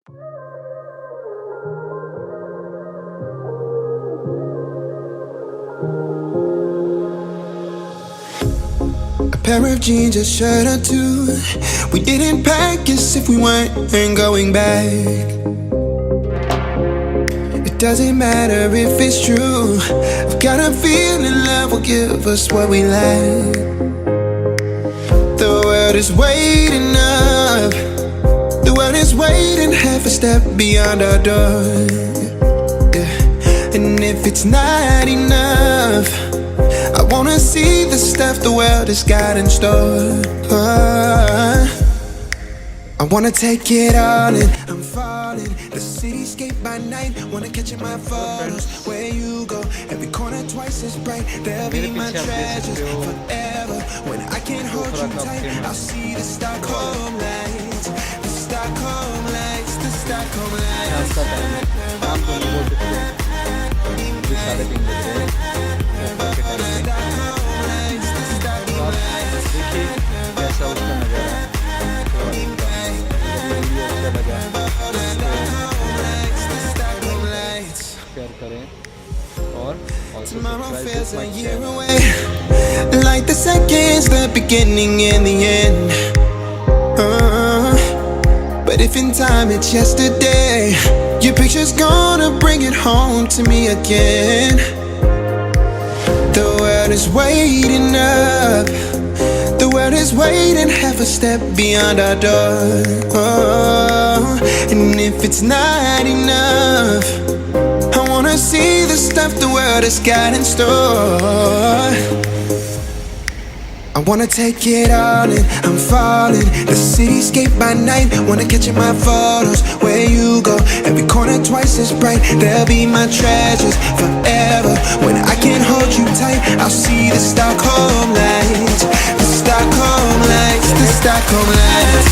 A pair of jeans, a shirt or two. We didn't pack as if we weren't going back. It doesn't matter if it's true. I've got a feeling love will give us what we lack. The world is waiting up. The world is waiting half a step beyond our door. Yeah. And if it's not enough, I wanna see the stuff the world has got in store. I wanna take it all in. I'm falling. The cityscape by night. Wanna catch in my photos. Where you go, every corner twice as bright. They'll be my treasures forever. When I can't hold you tight, I'll see the Stockholm lights. The Stockholm lights. The Stockholm lights. Tomorrow feels a year away. Like the seconds, the beginning and the end. But if in time it's yesterday, your picture's gonna bring it home to me again. The world is waiting up. The world is waiting half a step beyond our door. And if it's not enough, I wanna see the stuff the world has got in store. I wanna take it all in. I'm falling. The cityscape by night. Wanna catch in my photos. Where you go, every corner twice as bright. They'll be my treasures forever. When I can't hold you tight, I'll see the Stockholm lights. The Stockholm lights. The Stockholm lights.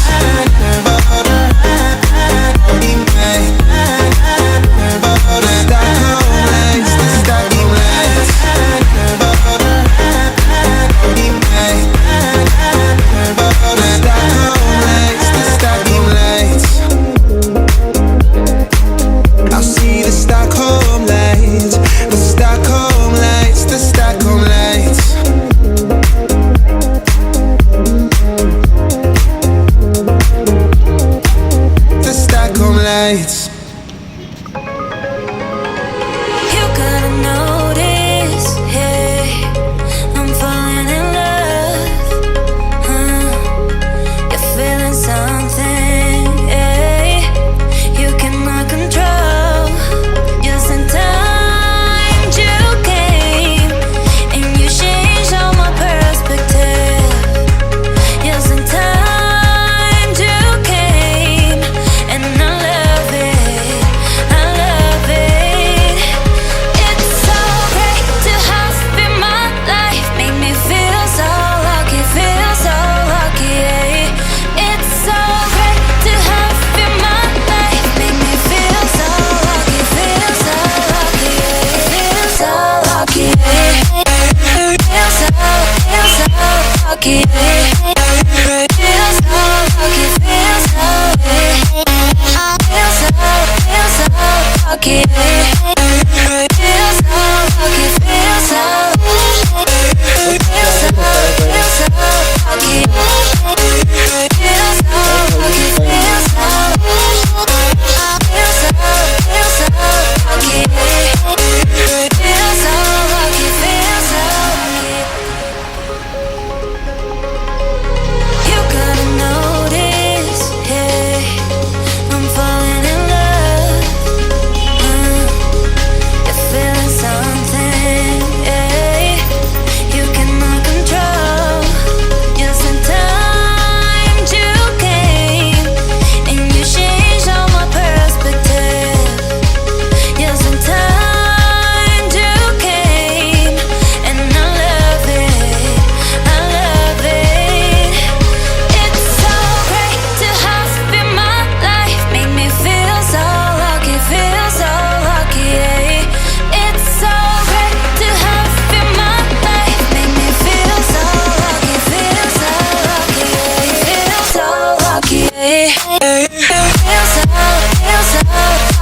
Feel so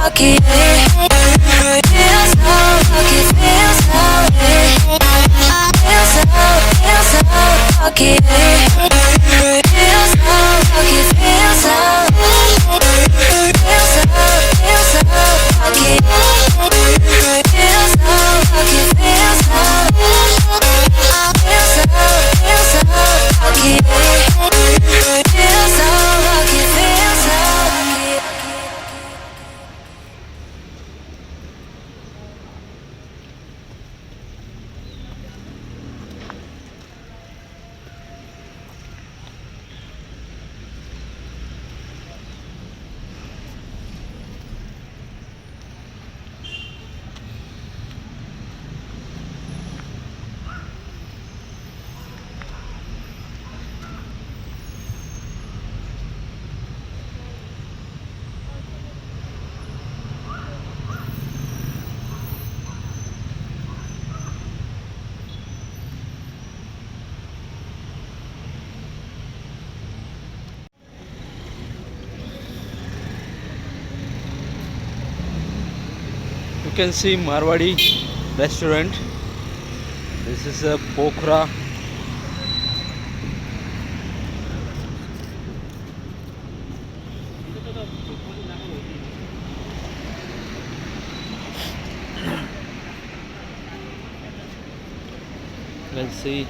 lucky. Feel so lucky, feel so lucky. Feel so lucky, feel so lucky. Feel so lucky, feel so lucky. Feel so lucky, feel so lucky. You can see Marwadi restaurant. This is a Pokhara. Let's see.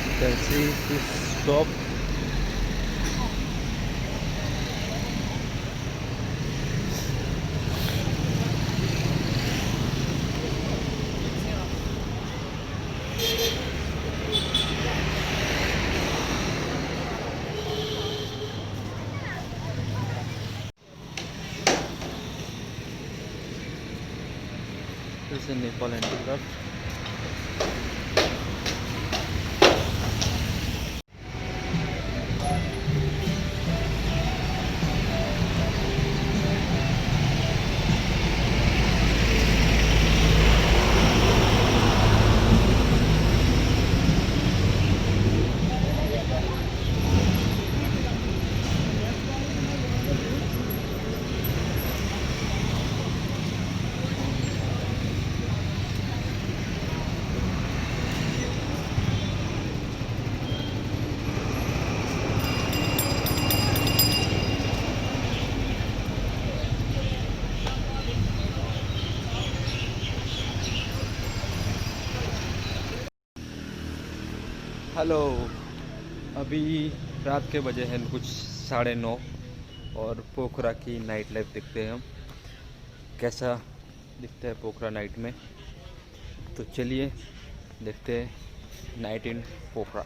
You can see this shop. This is a Nepal handicraft. Hello, अभी रात के बजे हैं कुछ 9:30 और पोखरा की night life देखते हैं हम कैसा दिखता है पोखरा नाइट में। तो चलिए देखते हैं नाइट इन पोखरा।